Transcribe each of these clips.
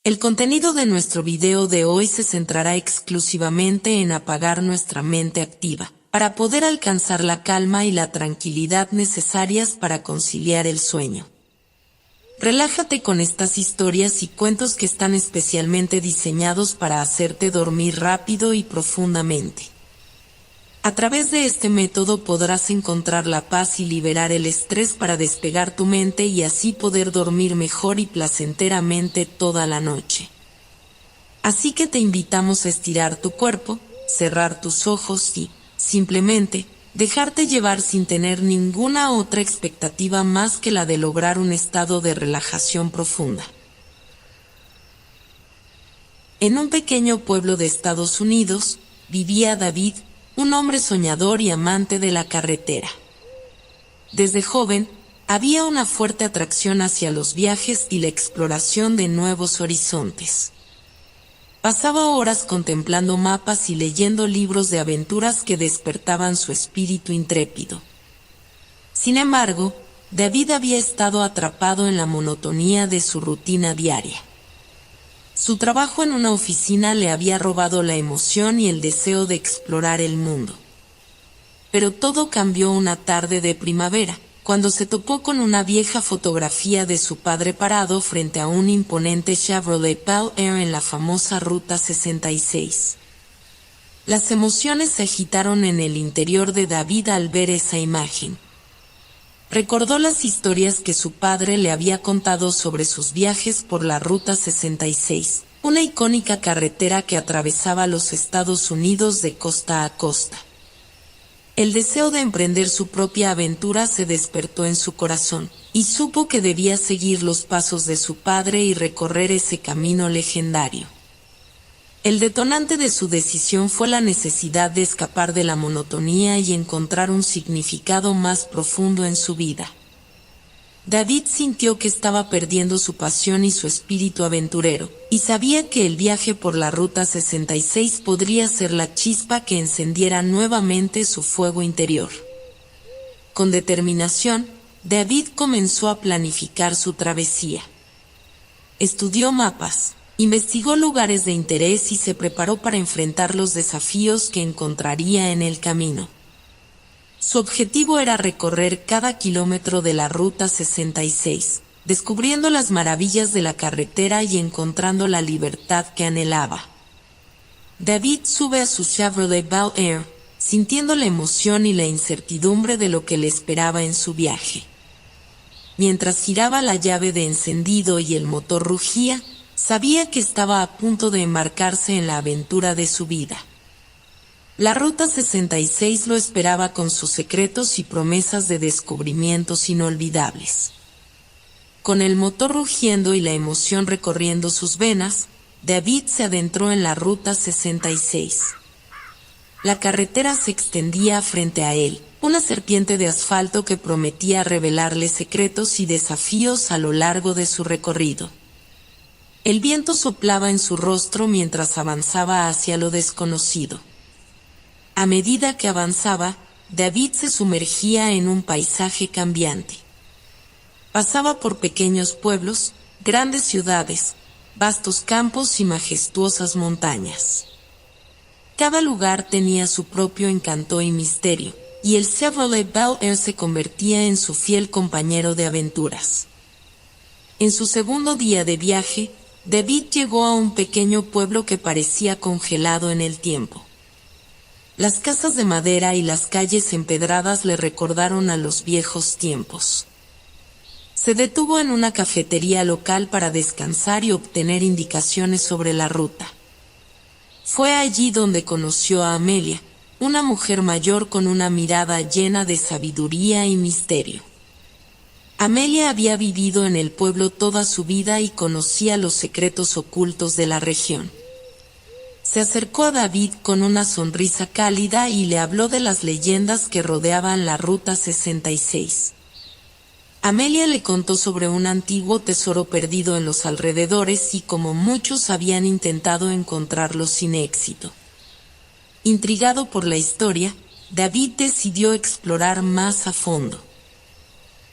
El contenido de nuestro video de hoy se centrará exclusivamente en apagar nuestra mente activa, para poder alcanzar la calma y la tranquilidad necesarias para conciliar el sueño. Relájate con estas historias y cuentos que están especialmente diseñados para hacerte dormir rápido y profundamente. A través de este método podrás encontrar la paz y liberar el estrés para despegar tu mente y así poder dormir mejor y placenteramente toda la noche. Así que te invitamos a estirar tu cuerpo, cerrar tus ojos y, simplemente, dejarte llevar sin tener ninguna otra expectativa más que la de lograr un estado de relajación profunda. En un pequeño pueblo de Estados Unidos, vivía David, un hombre soñador y amante de la carretera. Desde joven, había una fuerte atracción hacia los viajes y la exploración de nuevos horizontes. Pasaba horas contemplando mapas y leyendo libros de aventuras que despertaban su espíritu intrépido. Sin embargo, David había estado atrapado en la monotonía de su rutina diaria. Su trabajo en una oficina le había robado la emoción y el deseo de explorar el mundo. Pero todo cambió una tarde de primavera, cuando se topó con una vieja fotografía de su padre parado frente a un imponente Chevrolet Bel Air en la famosa Ruta 66. Las emociones se agitaron en el interior de David al ver esa imagen. Recordó las historias que su padre le había contado sobre sus viajes por la Ruta 66, una icónica carretera que atravesaba los Estados Unidos de costa a costa. El deseo de emprender su propia aventura se despertó en su corazón, y supo que debía seguir los pasos de su padre y recorrer ese camino legendario. El detonante de su decisión fue la necesidad de escapar de la monotonía y encontrar un significado más profundo en su vida. David sintió que estaba perdiendo su pasión y su espíritu aventurero, y sabía que el viaje por la Ruta 66 podría ser la chispa que encendiera nuevamente su fuego interior. Con determinación, David comenzó a planificar su travesía. Estudió mapas, investigó lugares de interés y se preparó para enfrentar los desafíos que encontraría en el camino. Su objetivo era recorrer cada kilómetro de la Ruta 66, descubriendo las maravillas de la carretera y encontrando la libertad que anhelaba. David sube a su Chevrolet Bel Air, sintiendo la emoción y la incertidumbre de lo que le esperaba en su viaje. Mientras giraba la llave de encendido y el motor rugía, sabía que estaba a punto de embarcarse en la aventura de su vida. La Ruta 66 lo esperaba con sus secretos y promesas de descubrimientos inolvidables. Con el motor rugiendo y la emoción recorriendo sus venas, David se adentró en la Ruta 66. La carretera se extendía frente a él, una serpiente de asfalto que prometía revelarle secretos y desafíos a lo largo de su recorrido. El viento soplaba en su rostro mientras avanzaba hacia lo desconocido. A medida que avanzaba, David se sumergía en un paisaje cambiante. Pasaba por pequeños pueblos, grandes ciudades, vastos campos y majestuosas montañas. Cada lugar tenía su propio encanto y misterio, y el Chevrolet Bel Air se convertía en su fiel compañero de aventuras. En su segundo día de viaje, David llegó a un pequeño pueblo que parecía congelado en el tiempo. Las casas de madera y las calles empedradas le recordaron a los viejos tiempos. Se detuvo en una cafetería local para descansar y obtener indicaciones sobre la ruta. Fue allí donde conoció a Amelia, una mujer mayor con una mirada llena de sabiduría y misterio. Amelia había vivido en el pueblo toda su vida y conocía los secretos ocultos de la región. Se acercó a David con una sonrisa cálida y le habló de las leyendas que rodeaban la Ruta 66. Amelia le contó sobre un antiguo tesoro perdido en los alrededores y cómo muchos habían intentado encontrarlo sin éxito. Intrigado por la historia, David decidió explorar más a fondo.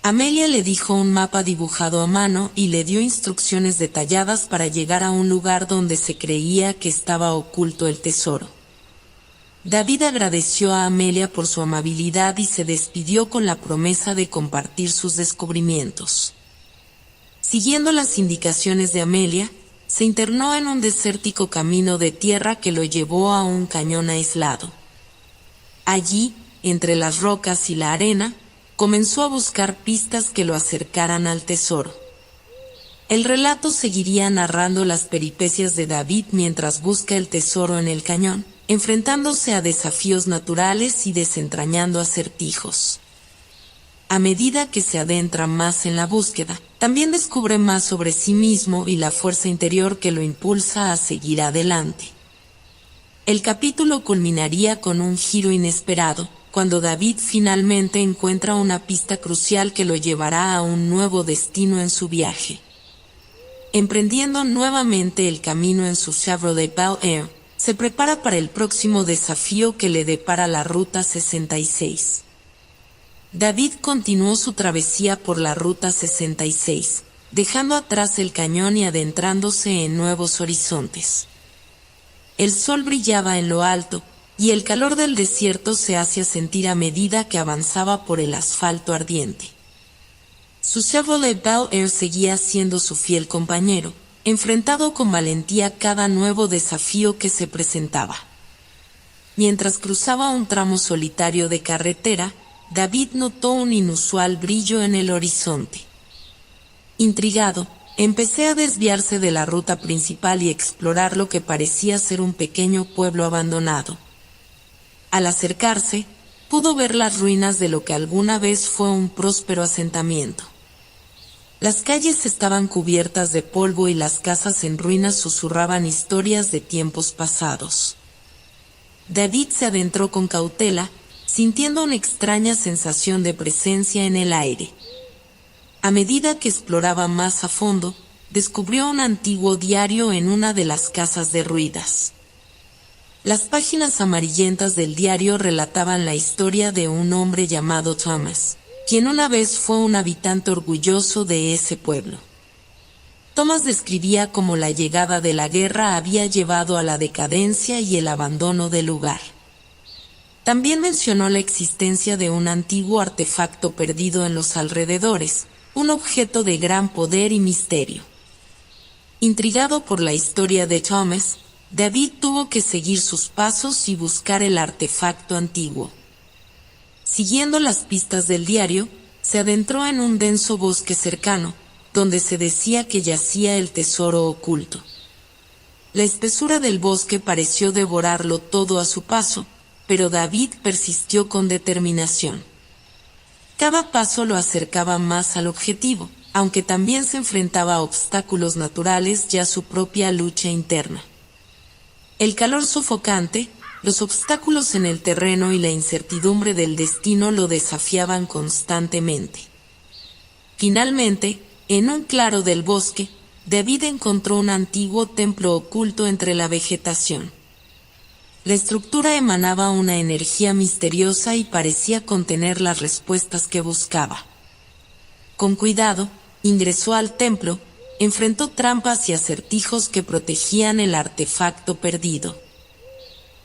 Amelia le dijo un mapa dibujado a mano y le dio instrucciones detalladas para llegar a un lugar donde se creía que estaba oculto el tesoro. David agradeció a Amelia por su amabilidad y se despidió con la promesa de compartir sus descubrimientos. Siguiendo las indicaciones de Amelia, se internó en un desértico camino de tierra que lo llevó a un cañón aislado. Allí, entre las rocas y la arena, comenzó a buscar pistas que lo acercaran al tesoro. El relato seguiría narrando las peripecias de David mientras busca el tesoro en el cañón, enfrentándose a desafíos naturales y desentrañando acertijos. A medida que se adentra más en la búsqueda, también descubre más sobre sí mismo y la fuerza interior que lo impulsa a seguir adelante. El capítulo culminaría con un giro inesperado, cuando David finalmente encuentra una pista crucial que lo llevará a un nuevo destino en su viaje. Emprendiendo nuevamente el camino en su Chevrolet Bel Air, se prepara para el próximo desafío que le depara la Ruta 66. David continuó su travesía por la Ruta 66, dejando atrás el cañón y adentrándose en nuevos horizontes. El sol brillaba en lo alto, y el calor del desierto se hacía sentir a medida que avanzaba por el asfalto ardiente. Su Chevrolet Bel Air seguía siendo su fiel compañero, enfrentado con valentía cada nuevo desafío que se presentaba. Mientras cruzaba un tramo solitario de carretera, David notó un inusual brillo en el horizonte. Intrigado, empecé a desviarse de la ruta principal y explorar lo que parecía ser un pequeño pueblo abandonado. Al acercarse, pudo ver las ruinas de lo que alguna vez fue un próspero asentamiento. Las calles estaban cubiertas de polvo y las casas en ruinas susurraban historias de tiempos pasados. David se adentró con cautela, sintiendo una extraña sensación de presencia en el aire. A medida que exploraba más a fondo, descubrió un antiguo diario en una de las casas derruidas. Las páginas amarillentas del diario relataban la historia de un hombre llamado Thomas, quien una vez fue un habitante orgulloso de ese pueblo. Thomas describía cómo la llegada de la guerra había llevado a la decadencia y el abandono del lugar. También mencionó la existencia de un antiguo artefacto perdido en los alrededores, un objeto de gran poder y misterio. Intrigado por la historia de Thomas, David tuvo que seguir sus pasos y buscar el artefacto antiguo. Siguiendo las pistas del diario, se adentró en un denso bosque cercano, donde se decía que yacía el tesoro oculto. La espesura del bosque pareció devorarlo todo a su paso, pero David persistió con determinación. Cada paso lo acercaba más al objetivo, aunque también se enfrentaba a obstáculos naturales y a su propia lucha interna. El calor sofocante, los obstáculos en el terreno y la incertidumbre del destino lo desafiaban constantemente. Finalmente, en un claro del bosque, David encontró un antiguo templo oculto entre la vegetación. La estructura emanaba una energía misteriosa y parecía contener las respuestas que buscaba. Con cuidado, ingresó al templo, enfrentó trampas y acertijos que protegían el artefacto perdido.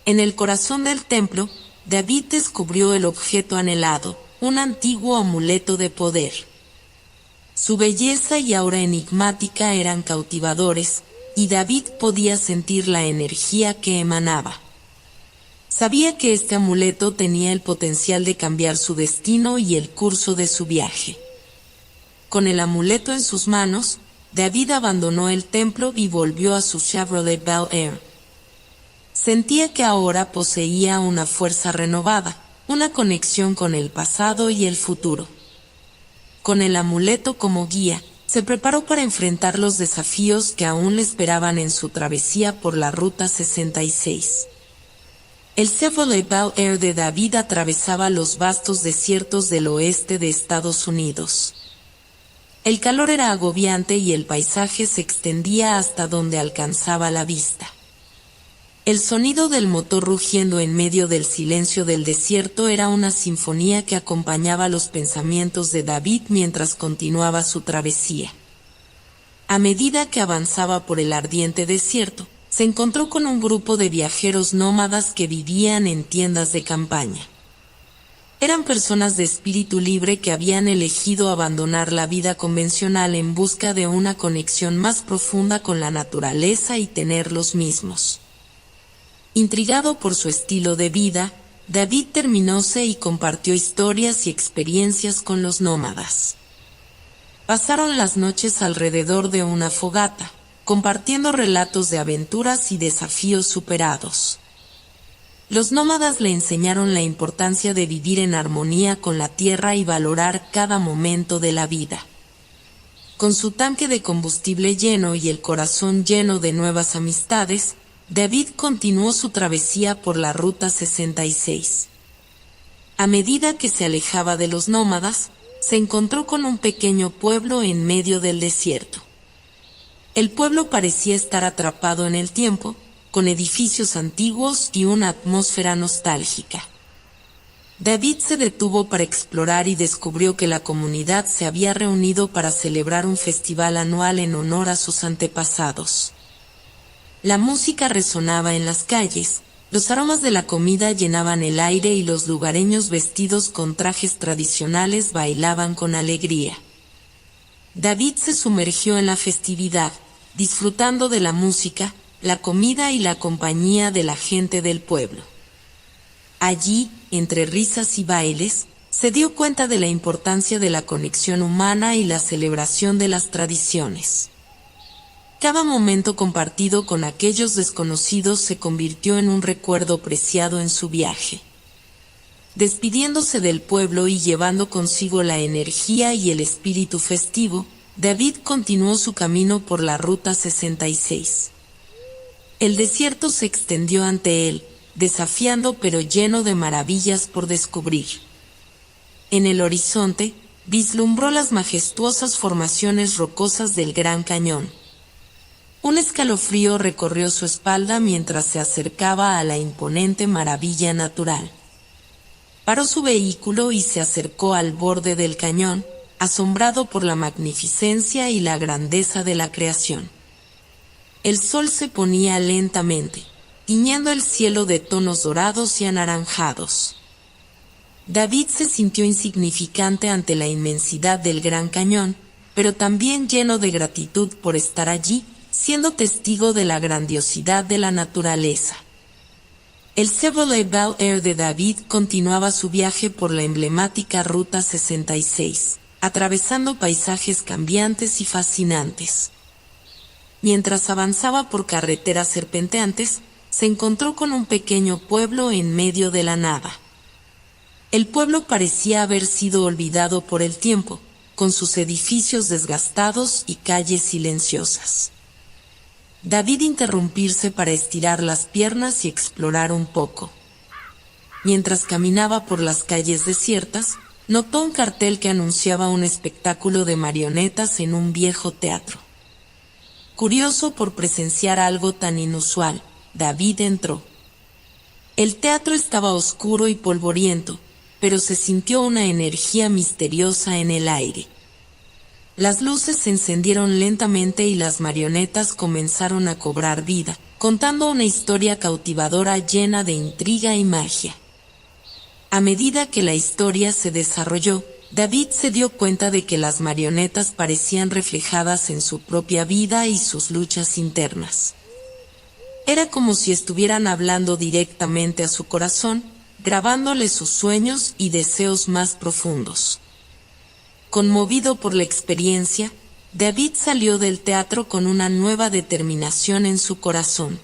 En el corazón del templo, David descubrió el objeto anhelado, un antiguo amuleto de poder. Su belleza y aura enigmática eran cautivadores, y David podía sentir la energía que emanaba. Sabía que este amuleto tenía el potencial de cambiar su destino y el curso de su viaje. Con el amuleto en sus manos, David abandonó el templo y volvió a su Chevrolet Bel Air. Sentía que ahora poseía una fuerza renovada, una conexión con el pasado y el futuro. Con el amuleto como guía, se preparó para enfrentar los desafíos que aún le esperaban en su travesía por la Ruta 66. El Chevrolet Bel Air de David atravesaba los vastos desiertos del oeste de Estados Unidos. El calor era agobiante y el paisaje se extendía hasta donde alcanzaba la vista. El sonido del motor rugiendo en medio del silencio del desierto era una sinfonía que acompañaba los pensamientos de David mientras continuaba su travesía. A medida que avanzaba por el ardiente desierto, se encontró con un grupo de viajeros nómadas que vivían en tiendas de campaña. Eran personas de espíritu libre que habían elegido abandonar la vida convencional en busca de una conexión más profunda con la naturaleza y tener los mismos. Intrigado por su estilo de vida, David terminóse y compartió historias y experiencias con los nómadas. Pasaron las noches alrededor de una fogata, compartiendo relatos de aventuras y desafíos superados. Los nómadas le enseñaron la importancia de vivir en armonía con la tierra y valorar cada momento de la vida. Con su tanque de combustible lleno y el corazón lleno de nuevas amistades, David continuó su travesía por la Ruta 66. A medida que se alejaba de los nómadas, se encontró con un pequeño pueblo en medio del desierto. El pueblo parecía estar atrapado en el tiempo, con edificios antiguos y una atmósfera nostálgica. David se detuvo para explorar y descubrió que la comunidad se había reunido para celebrar un festival anual en honor a sus antepasados. La música resonaba en las calles, los aromas de la comida llenaban el aire y los lugareños vestidos con trajes tradicionales bailaban con alegría. David se sumergió en la festividad, disfrutando de la música, la comida y la compañía de la gente del pueblo. Allí, entre risas y bailes, se dio cuenta de la importancia de la conexión humana y la celebración de las tradiciones. Cada momento compartido con aquellos desconocidos se convirtió en un recuerdo preciado en su viaje. Despidiéndose del pueblo y llevando consigo la energía y el espíritu festivo, David continuó su camino por la Ruta 66. El desierto se extendió ante él, desafiando pero lleno de maravillas por descubrir. En el horizonte, vislumbró las majestuosas formaciones rocosas del Gran Cañón. Un escalofrío recorrió su espalda mientras se acercaba a la imponente maravilla natural. Paró su vehículo y se acercó al borde del cañón, asombrado por la magnificencia y la grandeza de la creación. El sol se ponía lentamente, tiñendo el cielo de tonos dorados y anaranjados. David se sintió insignificante ante la inmensidad del Gran Cañón, pero también lleno de gratitud por estar allí, siendo testigo de la grandiosidad de la naturaleza. El Chevrolet Bel Air de David continuaba su viaje por la emblemática Ruta 66, atravesando paisajes cambiantes y fascinantes. Mientras avanzaba por carreteras serpenteantes, se encontró con un pequeño pueblo en medio de la nada. El pueblo parecía haber sido olvidado por el tiempo, con sus edificios desgastados y calles silenciosas. David interrumpirse para estirar las piernas y explorar un poco. Mientras caminaba por las calles desiertas, notó un cartel que anunciaba un espectáculo de marionetas en un viejo teatro. Curioso por presenciar algo tan inusual, David entró. El teatro estaba oscuro y polvoriento, pero se sintió una energía misteriosa en el aire. Las luces se encendieron lentamente y las marionetas comenzaron a cobrar vida, contando una historia cautivadora llena de intriga y magia. A medida que la historia se desarrolló, David se dio cuenta de que las marionetas parecían reflejadas en su propia vida y sus luchas internas. Era como si estuvieran hablando directamente a su corazón, grabándole sus sueños y deseos más profundos. Conmovido por la experiencia, David salió del teatro con una nueva determinación en su corazón.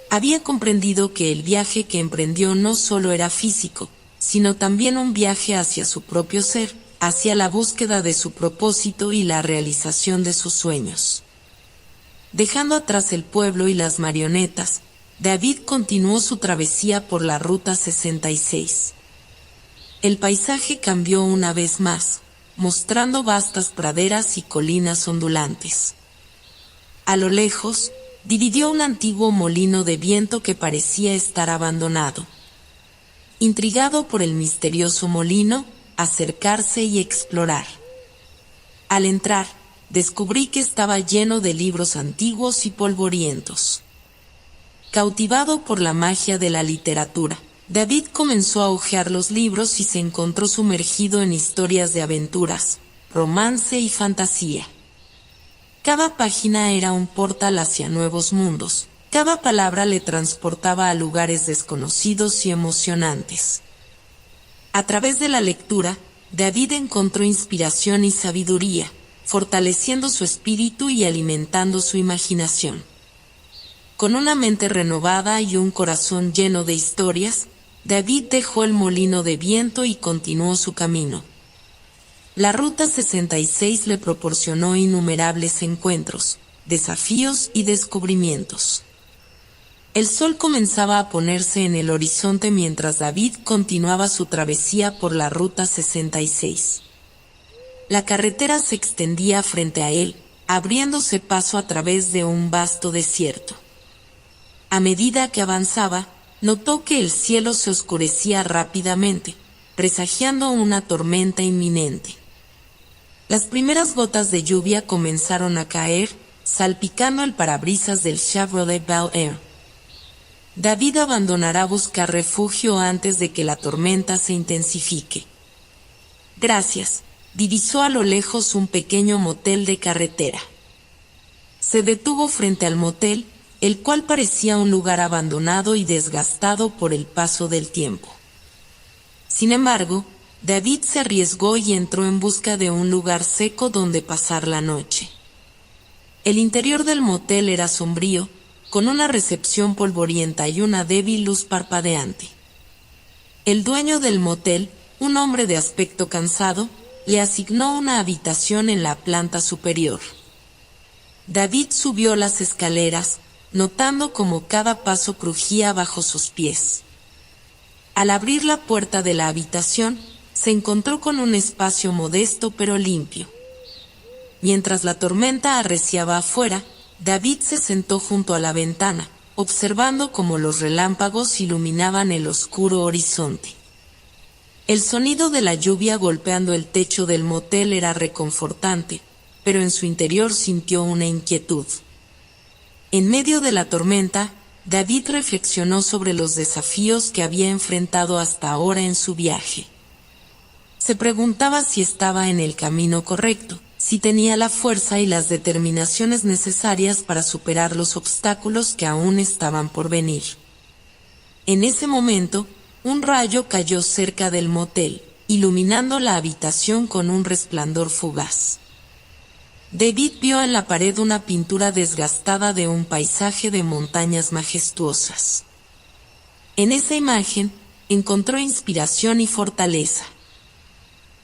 Había comprendido que el viaje que emprendió no solo era físico, sino también un viaje hacia su propio ser, hacia la búsqueda de su propósito y la realización de sus sueños. Dejando atrás el pueblo y las marionetas, David continuó su travesía por la Ruta 66. El paisaje cambió una vez más, mostrando vastas praderas y colinas ondulantes. A lo lejos, dividió un antiguo molino de viento que parecía estar abandonado. Intrigado por el misterioso molino, acercarse y explorar. Al entrar, descubrí que estaba lleno de libros antiguos y polvorientos. Cautivado por la magia de la literatura, David comenzó a hojear los libros y se encontró sumergido en historias de aventuras, romance y fantasía. Cada página era un portal hacia nuevos mundos, cada palabra le transportaba a lugares desconocidos y emocionantes. A través de la lectura, David encontró inspiración y sabiduría, fortaleciendo su espíritu y alimentando su imaginación. Con una mente renovada y un corazón lleno de historias, David dejó el molino de viento y continuó su camino. La Ruta 66 le proporcionó innumerables encuentros, desafíos y descubrimientos. El sol comenzaba a ponerse en el horizonte mientras David continuaba su travesía por la Ruta 66. La carretera se extendía frente a él, abriéndose paso a través de un vasto desierto. A medida que avanzaba, notó que el cielo se oscurecía rápidamente, presagiando una tormenta inminente. Las primeras gotas de lluvia comenzaron a caer, salpicando el parabrisas del Chevrolet Bel Air. David abandonará buscar refugio antes de que la tormenta se intensifique. Gracias, divisó a lo lejos un pequeño motel de carretera. Se detuvo frente al motel, el cual parecía un lugar abandonado y desgastado por el paso del tiempo. Sin embargo, David se arriesgó y entró en busca de un lugar seco donde pasar la noche. El interior del motel era sombrío, con una recepción polvorienta y una débil luz parpadeante. El dueño del motel, un hombre de aspecto cansado, le asignó una habitación en la planta superior. David subió las escaleras, notando cómo cada paso crujía bajo sus pies. Al abrir la puerta de la habitación, se encontró con un espacio modesto pero limpio. Mientras la tormenta arreciaba afuera, David se sentó junto a la ventana, observando cómo los relámpagos iluminaban el oscuro horizonte. El sonido de la lluvia golpeando el techo del motel era reconfortante, pero en su interior sintió una inquietud. En medio de la tormenta, David reflexionó sobre los desafíos que había enfrentado hasta ahora en su viaje. Se preguntaba si estaba en el camino correcto, si tenía la fuerza y las determinaciones necesarias para superar los obstáculos que aún estaban por venir. En ese momento, un rayo cayó cerca del motel, iluminando la habitación con un resplandor fugaz. David vio en la pared una pintura desgastada de un paisaje de montañas majestuosas. En esa imagen, encontró inspiración y fortaleza.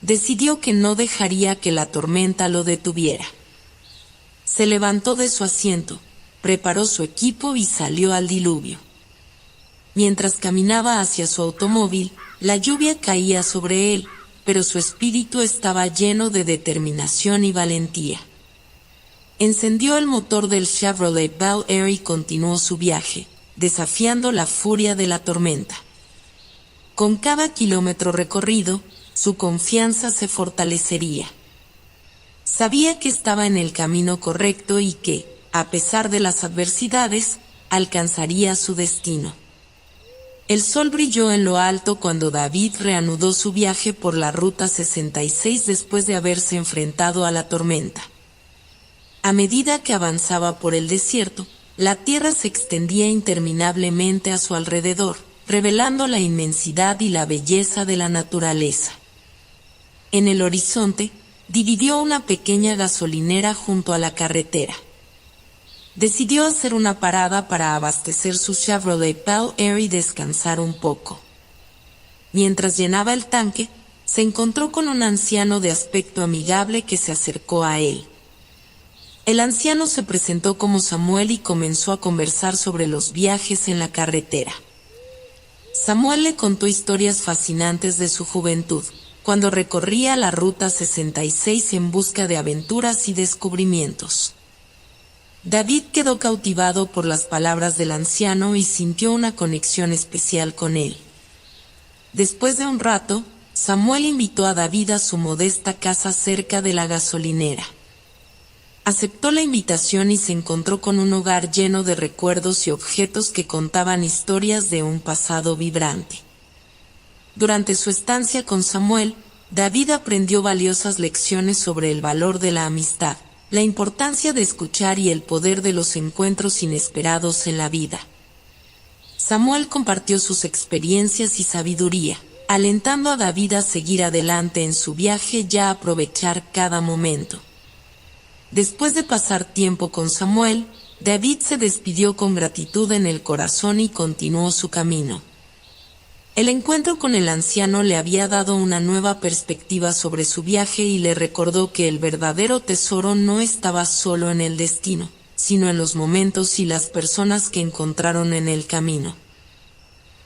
Decidió que no dejaría que la tormenta lo detuviera. Se levantó de su asiento, preparó su equipo y salió al diluvio. Mientras caminaba hacia su automóvil, la lluvia caía sobre él, pero su espíritu estaba lleno de determinación y valentía. Encendió el motor del Chevrolet Bel Air y continuó su viaje, desafiando la furia de la tormenta. Con cada kilómetro recorrido, su confianza se fortalecería. Sabía que estaba en el camino correcto y que, a pesar de las adversidades, alcanzaría su destino. El sol brilló en lo alto cuando David reanudó su viaje por la Ruta 66 después de haberse enfrentado a la tormenta. A medida que avanzaba por el desierto, la tierra se extendía interminablemente a su alrededor, revelando la inmensidad y la belleza de la naturaleza. En el horizonte, dividió una pequeña gasolinera junto a la carretera. Decidió hacer una parada para abastecer su Chevrolet Bel Air y descansar un poco. Mientras llenaba el tanque, se encontró con un anciano de aspecto amigable que se acercó a él. El anciano se presentó como Samuel y comenzó a conversar sobre los viajes en la carretera. Samuel le contó historias fascinantes de su juventud, cuando recorría la Ruta 66 en busca de aventuras y descubrimientos. David quedó cautivado por las palabras del anciano y sintió una conexión especial con él. Después de un rato, Samuel invitó a David a su modesta casa cerca de la gasolinera. Aceptó la invitación y se encontró con un hogar lleno de recuerdos y objetos que contaban historias de un pasado vibrante. Durante su estancia con Samuel, David aprendió valiosas lecciones sobre el valor de la amistad, la importancia de escuchar y el poder de los encuentros inesperados en la vida. Samuel compartió sus experiencias y sabiduría, alentando a David a seguir adelante en su viaje y a aprovechar cada momento. Después de pasar tiempo con Samuel, David se despidió con gratitud en el corazón y continuó su camino. El encuentro con el anciano le había dado una nueva perspectiva sobre su viaje y le recordó que el verdadero tesoro no estaba solo en el destino, sino en los momentos y las personas que encontraron en el camino.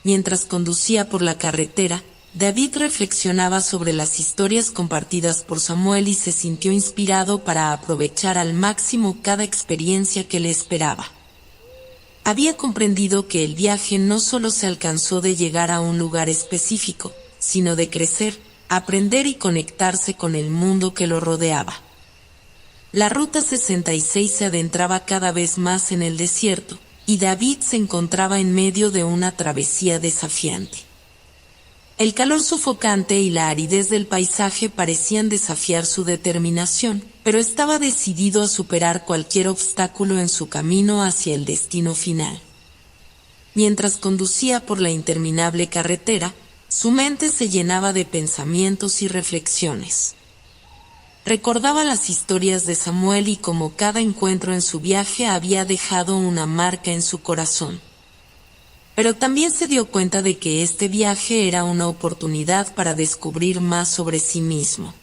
Mientras conducía por la carretera, David reflexionaba sobre las historias compartidas por Samuel y se sintió inspirado para aprovechar al máximo cada experiencia que le esperaba. Había comprendido que el viaje no solo se alcanzó de llegar a un lugar específico, sino de crecer, aprender y conectarse con el mundo que lo rodeaba. La Ruta 66 se adentraba cada vez más en el desierto, y David se encontraba en medio de una travesía desafiante. El calor sofocante y la aridez del paisaje parecían desafiar su determinación, pero estaba decidido a superar cualquier obstáculo en su camino hacia el destino final. Mientras conducía por la interminable carretera, su mente se llenaba de pensamientos y reflexiones. Recordaba las historias de Samuel y cómo cada encuentro en su viaje había dejado una marca en su corazón. Pero también se dio cuenta de que este viaje era una oportunidad para descubrir más sobre sí mismo.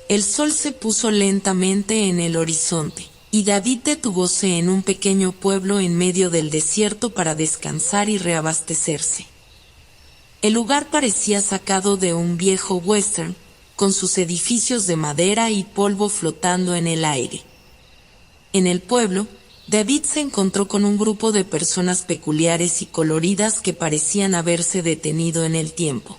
El sol se puso lentamente en el horizonte, y David detúvose en un pequeño pueblo en medio del desierto para descansar y reabastecerse. El lugar parecía sacado de un viejo western, con sus edificios de madera y polvo flotando en el aire. En el pueblo, David se encontró con un grupo de personas peculiares y coloridas que parecían haberse detenido en el tiempo.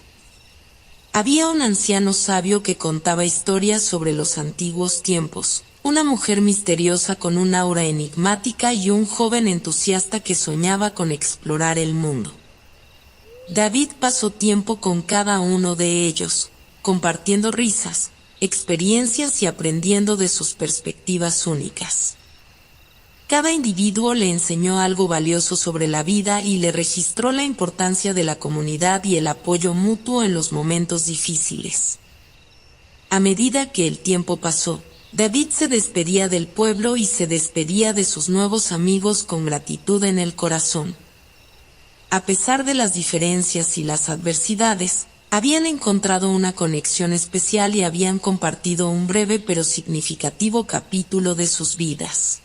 Había un anciano sabio que contaba historias sobre los antiguos tiempos, una mujer misteriosa con un aura enigmática y un joven entusiasta que soñaba con explorar el mundo. David pasó tiempo con cada uno de ellos, compartiendo risas, experiencias y aprendiendo de sus perspectivas únicas. Cada individuo le enseñó algo valioso sobre la vida y le registró la importancia de la comunidad y el apoyo mutuo en los momentos difíciles. A medida que el tiempo pasó, David se despedía del pueblo y se despedía de sus nuevos amigos con gratitud en el corazón. A pesar de las diferencias y las adversidades, habían encontrado una conexión especial y habían compartido un breve pero significativo capítulo de sus vidas.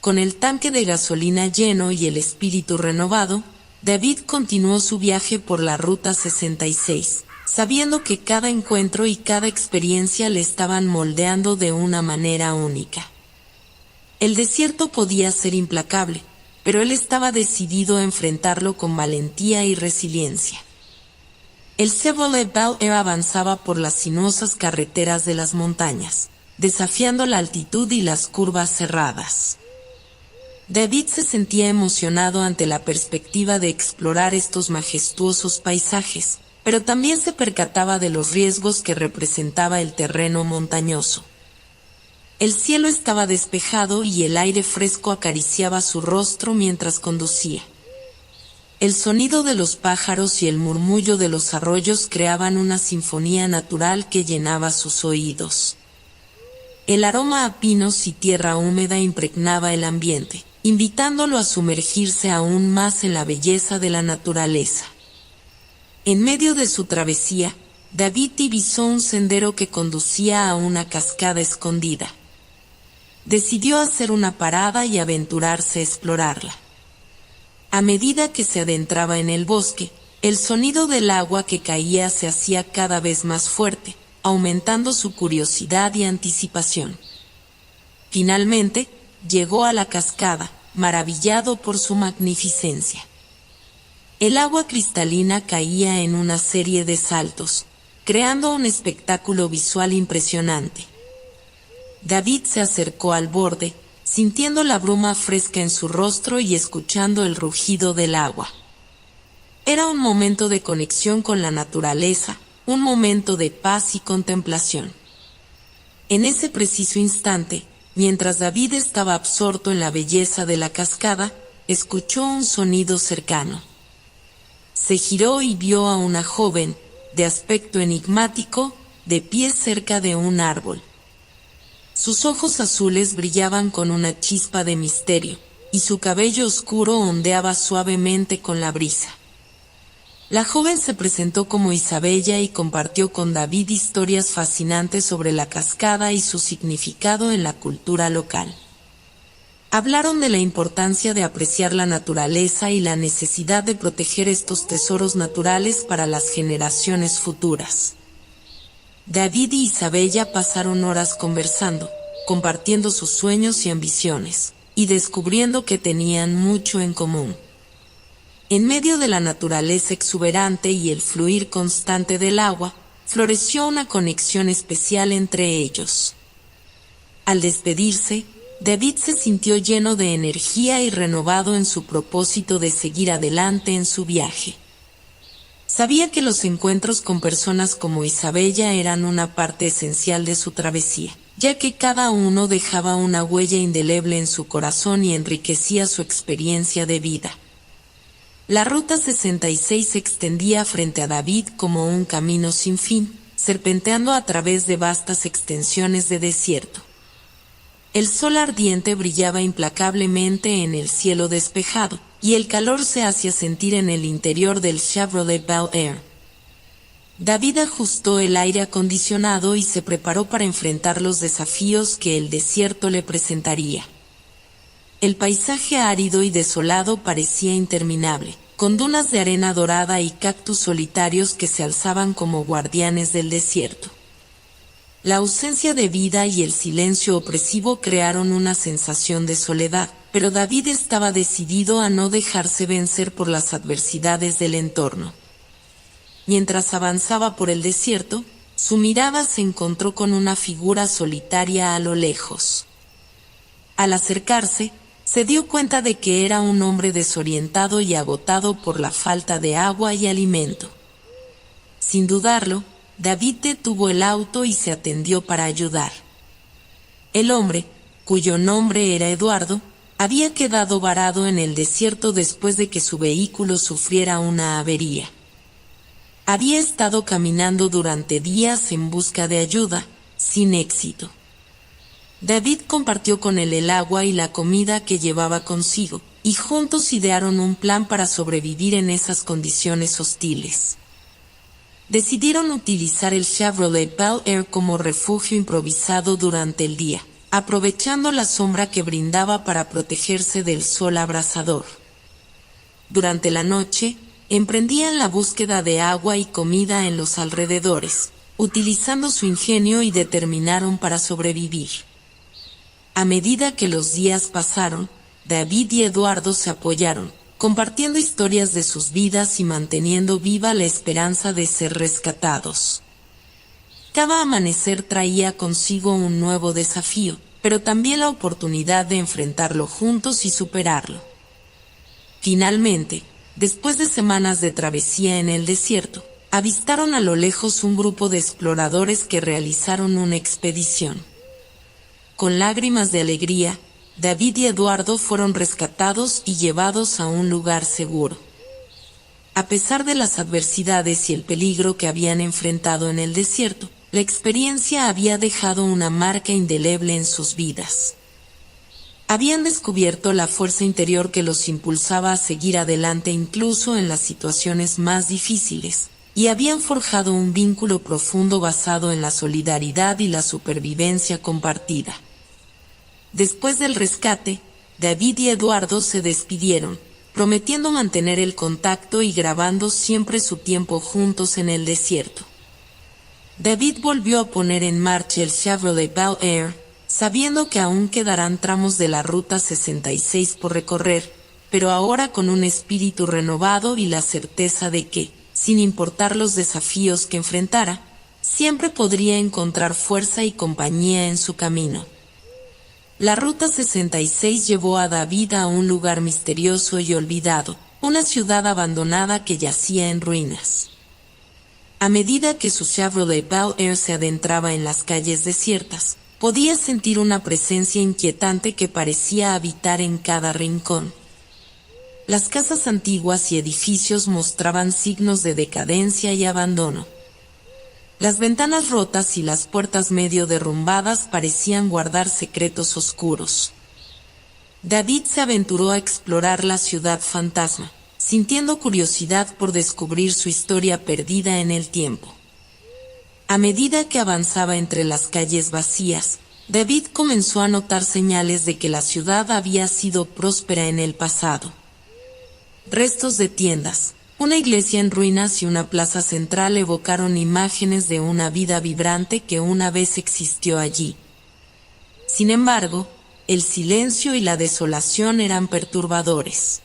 Con el tanque de gasolina lleno y el espíritu renovado, David continuó su viaje por la Ruta 66, sabiendo que cada encuentro y cada experiencia le estaban moldeando de una manera única. El desierto podía ser implacable, pero él estaba decidido a enfrentarlo con valentía y resiliencia. El Chevrolet Bel Air avanzaba por las sinuosas carreteras de las montañas, desafiando la altitud y las curvas cerradas. David se sentía emocionado ante la perspectiva de explorar estos majestuosos paisajes, pero también se percataba de los riesgos que representaba el terreno montañoso. El cielo estaba despejado y el aire fresco acariciaba su rostro mientras conducía. El sonido de los pájaros y el murmullo de los arroyos creaban una sinfonía natural que llenaba sus oídos. El aroma a pinos y tierra húmeda impregnaba el ambiente, invitándolo a sumergirse aún más en la belleza de la naturaleza. En medio de su travesía, David divisó un sendero que conducía a una cascada escondida. Decidió hacer una parada y aventurarse a explorarla. A medida que se adentraba en el bosque, el sonido del agua que caía se hacía cada vez más fuerte, aumentando su curiosidad y anticipación. Finalmente, llegó a la cascada, maravillado por su magnificencia. El agua cristalina caía en una serie de saltos, creando un espectáculo visual impresionante. David se acercó al borde, sintiendo la bruma fresca en su rostro y escuchando el rugido del agua. Era un momento de conexión con la naturaleza, un momento de paz y contemplación. En ese preciso instante, mientras David estaba absorto en la belleza de la cascada, escuchó un sonido cercano. Se giró y vio a una joven, de aspecto enigmático, de pie cerca de un árbol. Sus ojos azules brillaban con una chispa de misterio, y su cabello oscuro ondeaba suavemente con la brisa. La joven se presentó como Isabella y compartió con David historias fascinantes sobre la cascada y su significado en la cultura local. Hablaron de la importancia de apreciar la naturaleza y la necesidad de proteger estos tesoros naturales para las generaciones futuras. David y Isabella pasaron horas conversando, compartiendo sus sueños y ambiciones, y descubriendo que tenían mucho en común. En medio de la naturaleza exuberante y el fluir constante del agua, floreció una conexión especial entre ellos. Al despedirse, David se sintió lleno de energía y renovado en su propósito de seguir adelante en su viaje. Sabía que los encuentros con personas como Isabella eran una parte esencial de su travesía, ya que cada uno dejaba una huella indeleble en su corazón y enriquecía su experiencia de vida. La Ruta 66 se extendía frente a David como un camino sin fin, serpenteando a través de vastas extensiones de desierto. El sol ardiente brillaba implacablemente en el cielo despejado, y el calor se hacía sentir en el interior del Chevrolet Bel Air. David ajustó el aire acondicionado y se preparó para enfrentar los desafíos que el desierto le presentaría. El paisaje árido y desolado parecía interminable, con dunas de arena dorada y cactus solitarios que se alzaban como guardianes del desierto. La ausencia de vida y el silencio opresivo crearon una sensación de soledad, pero David estaba decidido a no dejarse vencer por las adversidades del entorno. Mientras avanzaba por el desierto, su mirada se encontró con una figura solitaria a lo lejos. Al acercarse, se dio cuenta de que era un hombre desorientado y agotado por la falta de agua y alimento. Sin dudarlo, David detuvo el auto y se atendió para ayudar. El hombre, cuyo nombre era Eduardo, había quedado varado en el desierto después de que su vehículo sufriera una avería. Había estado caminando durante días en busca de ayuda, sin éxito. David compartió con él el agua y la comida que llevaba consigo, y juntos idearon un plan para sobrevivir en esas condiciones hostiles. Decidieron utilizar el Chevrolet Bel Air como refugio improvisado durante el día, aprovechando la sombra que brindaba para protegerse del sol abrasador. Durante la noche, emprendían la búsqueda de agua y comida en los alrededores, utilizando su ingenio y determinaron para sobrevivir. A medida que los días pasaron, David y Eduardo se apoyaron, compartiendo historias de sus vidas y manteniendo viva la esperanza de ser rescatados. Cada amanecer traía consigo un nuevo desafío, pero también la oportunidad de enfrentarlo juntos y superarlo. Finalmente, después de semanas de travesía en el desierto, avistaron a lo lejos un grupo de exploradores que realizaron una expedición. Con lágrimas de alegría, David y Eduardo fueron rescatados y llevados a un lugar seguro. A pesar de las adversidades y el peligro que habían enfrentado en el desierto, la experiencia había dejado una marca indeleble en sus vidas. Habían descubierto la fuerza interior que los impulsaba a seguir adelante incluso en las situaciones más difíciles, y habían forjado un vínculo profundo basado en la solidaridad y la supervivencia compartida. Después del rescate, David y Eduardo se despidieron, prometiendo mantener el contacto y grabando siempre su tiempo juntos en el desierto. David volvió a poner en marcha el Chevrolet Bel Air, sabiendo que aún quedarán tramos de la Ruta 66 por recorrer, pero ahora con un espíritu renovado y la certeza de que, sin importar los desafíos que enfrentara, siempre podría encontrar fuerza y compañía en su camino. La Ruta 66 llevó a David a un lugar misterioso y olvidado, una ciudad abandonada que yacía en ruinas. A medida que su Chevrolet Bel Air se adentraba en las calles desiertas, podía sentir una presencia inquietante que parecía habitar en cada rincón. Las casas antiguas y edificios mostraban signos de decadencia y abandono. Las ventanas rotas y las puertas medio derrumbadas parecían guardar secretos oscuros. David se aventuró a explorar la ciudad fantasma, sintiendo curiosidad por descubrir su historia perdida en el tiempo. A medida que avanzaba entre las calles vacías, David comenzó a notar señales de que la ciudad había sido próspera en el pasado. Restos de tiendas, una iglesia en ruinas y una plaza central evocaron imágenes de una vida vibrante que una vez existió allí. Sin embargo, el silencio y la desolación eran perturbadores.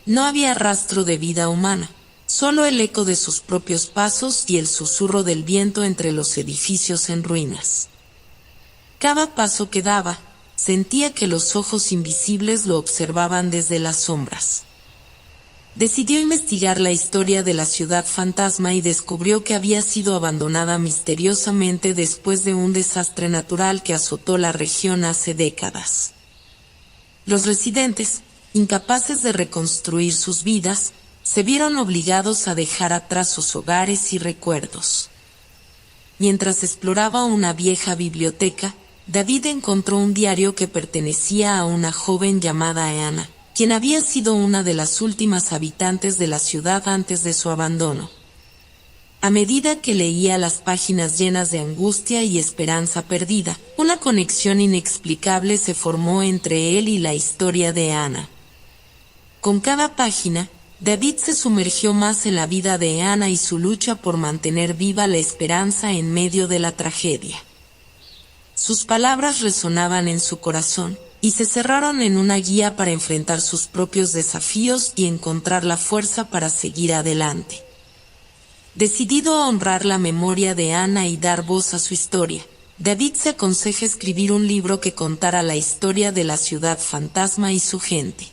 No había rastro de vida humana, solo el eco de sus propios pasos y el susurro del viento entre los edificios en ruinas. Cada paso que daba, sentía que los ojos invisibles lo observaban desde las sombras. Decidió investigar la historia de la ciudad fantasma y descubrió que había sido abandonada misteriosamente después de un desastre natural que azotó la región hace décadas. Los residentes, incapaces de reconstruir sus vidas, se vieron obligados a dejar atrás sus hogares y recuerdos. Mientras exploraba una vieja biblioteca, David encontró un diario que pertenecía a una joven llamada Anna, quien había sido una de las últimas habitantes de la ciudad antes de su abandono. A medida que leía las páginas llenas de angustia y esperanza perdida, una conexión inexplicable se formó entre él y la historia de Anna. Con cada página, David se sumergió más en la vida de Anna y su lucha por mantener viva la esperanza en medio de la tragedia. Sus palabras resonaban en su corazón, y se cerraron en una guía para enfrentar sus propios desafíos y encontrar la fuerza para seguir adelante. Decidido a honrar la memoria de Anna y dar voz a su historia, David se aconseja escribir un libro que contara la historia de la ciudad fantasma y su gente.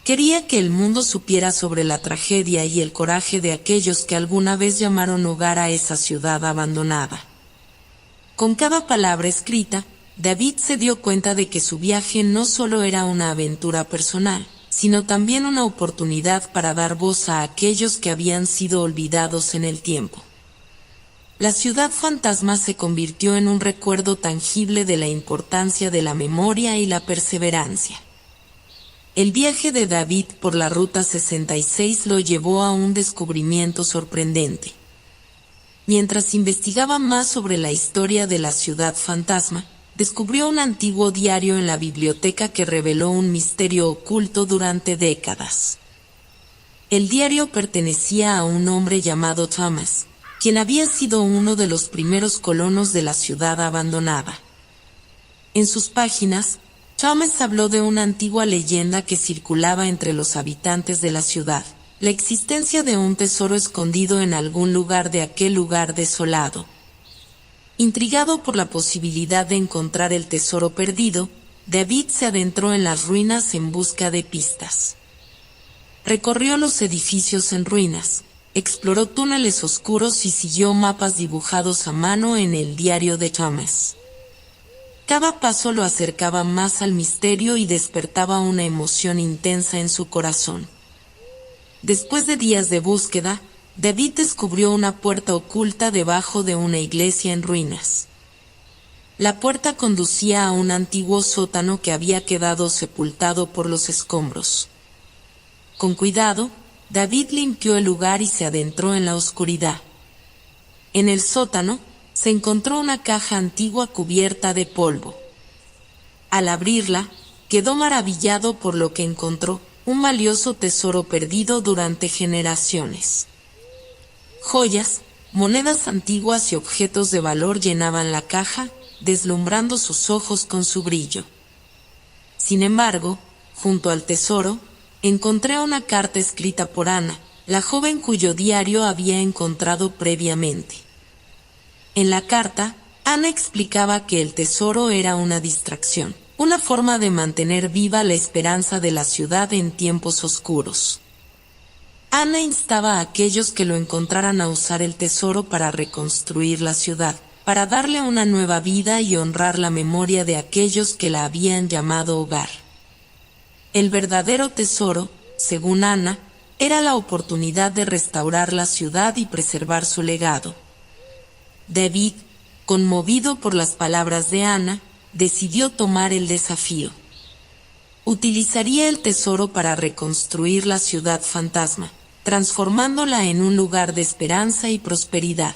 Quería que el mundo supiera sobre la tragedia y el coraje de aquellos que alguna vez llamaron hogar a esa ciudad abandonada. Con cada palabra escrita, David se dio cuenta de que su viaje no solo era una aventura personal, sino también una oportunidad para dar voz a aquellos que habían sido olvidados en el tiempo. La ciudad fantasma se convirtió en un recuerdo tangible de la importancia de la memoria y la perseverancia. El viaje de David por la Ruta 66 lo llevó a un descubrimiento sorprendente. Mientras investigaba más sobre la historia de la ciudad fantasma, descubrió un antiguo diario en la biblioteca que reveló un misterio oculto durante décadas. El diario pertenecía a un hombre llamado Thomas, quien había sido uno de los primeros colonos de la ciudad abandonada. En sus páginas, Thomas habló de una antigua leyenda que circulaba entre los habitantes de la ciudad, la existencia de un tesoro escondido en algún lugar de aquel lugar desolado. Intrigado por la posibilidad de encontrar el tesoro perdido, David se adentró en las ruinas en busca de pistas. Recorrió los edificios en ruinas, exploró túneles oscuros y siguió mapas dibujados a mano en el diario de Thomas. Cada paso lo acercaba más al misterio y despertaba una emoción intensa en su corazón. Después de días de búsqueda, David descubrió una puerta oculta debajo de una iglesia en ruinas. La puerta conducía a un antiguo sótano que había quedado sepultado por los escombros. Con cuidado, David limpió el lugar y se adentró en la oscuridad. En el sótano, se encontró una caja antigua cubierta de polvo. Al abrirla, quedó maravillado por lo que encontró, un valioso tesoro perdido durante generaciones. Joyas, monedas antiguas y objetos de valor llenaban la caja, deslumbrando sus ojos con su brillo. Sin embargo, junto al tesoro, encontré una carta escrita por Ana, la joven cuyo diario había encontrado previamente. En la carta, Ana explicaba que el tesoro era una distracción, una forma de mantener viva la esperanza de la ciudad en tiempos oscuros. Ana instaba a aquellos que lo encontraran a usar el tesoro para reconstruir la ciudad, para darle una nueva vida y honrar la memoria de aquellos que la habían llamado hogar. El verdadero tesoro, según Ana, era la oportunidad de restaurar la ciudad y preservar su legado. David, conmovido por las palabras de Ana, decidió tomar el desafío. Utilizaría el tesoro para reconstruir la ciudad fantasma, transformándola en un lugar de esperanza y prosperidad.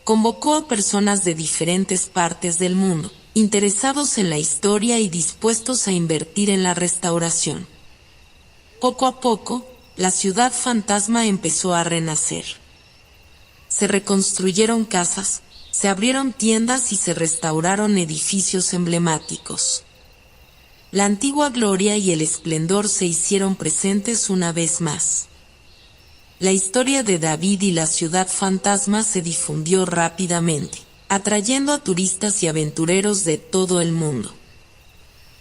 Convocó a personas de diferentes partes del mundo, interesados en la historia y dispuestos a invertir en la restauración. Poco a poco, la ciudad fantasma empezó a renacer. Se reconstruyeron casas, se abrieron tiendas y se restauraron edificios emblemáticos. La antigua gloria y el esplendor se hicieron presentes una vez más. La historia de David y la ciudad fantasma se difundió rápidamente, atrayendo a turistas y aventureros de todo el mundo.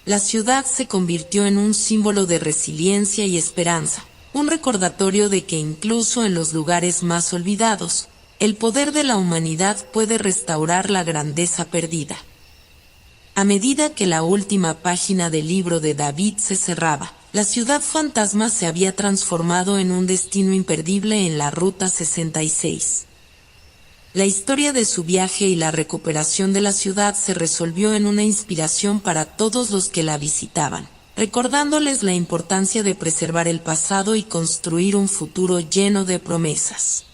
La ciudad se convirtió en un símbolo de resiliencia y esperanza, un recordatorio de que incluso en los lugares más olvidados, el poder de la humanidad puede restaurar la grandeza perdida. A medida que la última página del libro de David se cerraba, la ciudad fantasma se había transformado en un destino imperdible en la Ruta 66. La historia de su viaje y la recuperación de la ciudad se resolvió en una inspiración para todos los que la visitaban, recordándoles la importancia de preservar el pasado y construir un futuro lleno de promesas.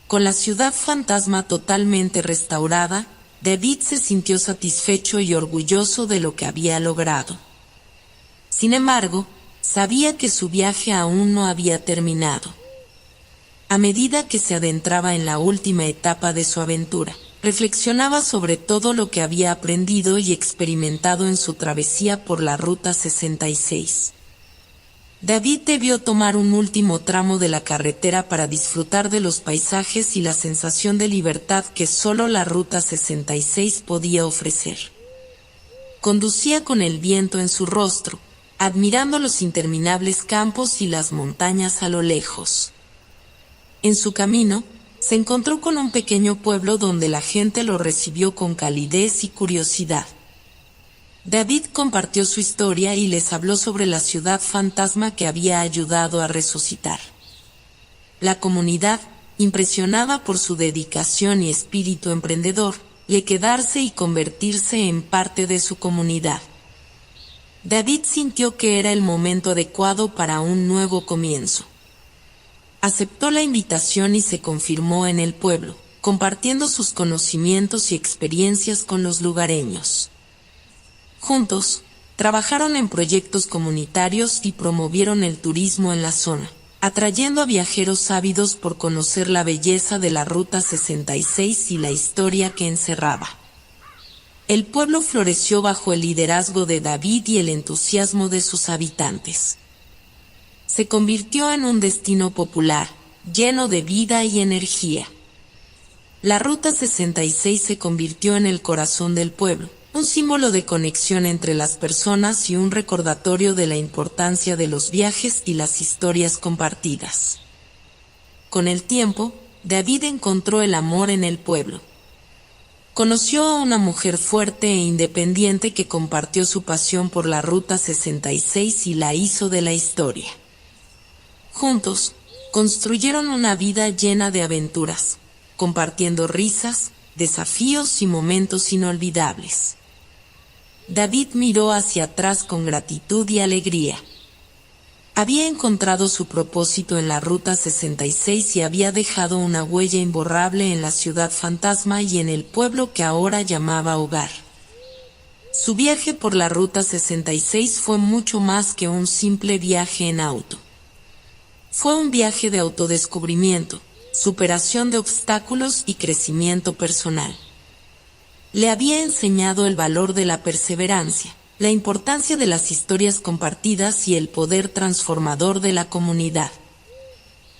Con la ciudad fantasma totalmente restaurada, David se sintió satisfecho y orgulloso de lo que había logrado. Sin embargo, sabía que su viaje aún no había terminado. A medida que se adentraba en la última etapa de su aventura, reflexionaba sobre todo lo que había aprendido y experimentado en su travesía por la Ruta 66. David debió tomar un último tramo de la carretera para disfrutar de los paisajes y la sensación de libertad que solo la Ruta 66 podía ofrecer. Conducía con el viento en su rostro, admirando los interminables campos y las montañas a lo lejos. En su camino, se encontró con un pequeño pueblo donde la gente lo recibió con calidez y curiosidad. David compartió su historia y les habló sobre la ciudad fantasma que había ayudado a resucitar. La comunidad, impresionada por su dedicación y espíritu emprendedor, le quedarse y convertirse en parte de su comunidad. David sintió que era el momento adecuado para un nuevo comienzo. Aceptó la invitación y se confirmó en el pueblo, compartiendo sus conocimientos y experiencias con los lugareños. Juntos, trabajaron en proyectos comunitarios y promovieron el turismo en la zona, atrayendo a viajeros ávidos por conocer la belleza de la Ruta 66 y la historia que encerraba. El pueblo floreció bajo el liderazgo de David y el entusiasmo de sus habitantes. Se convirtió en un destino popular, lleno de vida y energía. La Ruta 66 se convirtió en el corazón del pueblo, un símbolo de conexión entre las personas y un recordatorio de la importancia de los viajes y las historias compartidas. Con el tiempo, David encontró el amor en el pueblo. Conoció a una mujer fuerte e independiente que compartió su pasión por la Ruta 66 y la hizo de la historia. Juntos, construyeron una vida llena de aventuras, compartiendo risas, desafíos y momentos inolvidables. David miró hacia atrás con gratitud y alegría. Había encontrado su propósito en la Ruta 66 y había dejado una huella imborrable en la ciudad fantasma y en el pueblo que ahora llamaba hogar. Su viaje por la Ruta 66 fue mucho más que un simple viaje en auto. Fue un viaje de autodescubrimiento, superación de obstáculos y crecimiento personal. Le había enseñado el valor de la perseverancia, la importancia de las historias compartidas y el poder transformador de la comunidad.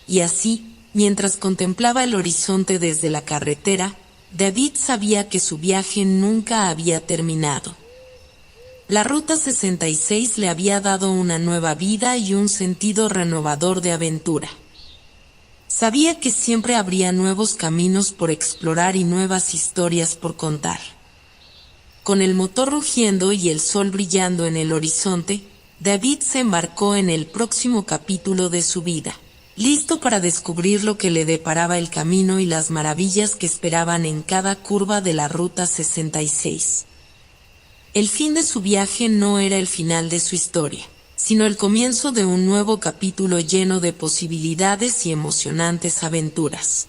Y así, mientras contemplaba el horizonte desde la carretera, David sabía que su viaje nunca había terminado. La Ruta 66 le había dado una nueva vida y un sentido renovador de aventura. Sabía que siempre habría nuevos caminos por explorar y nuevas historias por contar. Con el motor rugiendo y el sol brillando en el horizonte, David se embarcó en el próximo capítulo de su vida, listo para descubrir lo que le deparaba el camino y las maravillas que esperaban en cada curva de la Ruta 66. El fin de su viaje no era el final de su historia, sino el comienzo de un nuevo capítulo lleno de posibilidades y emocionantes aventuras.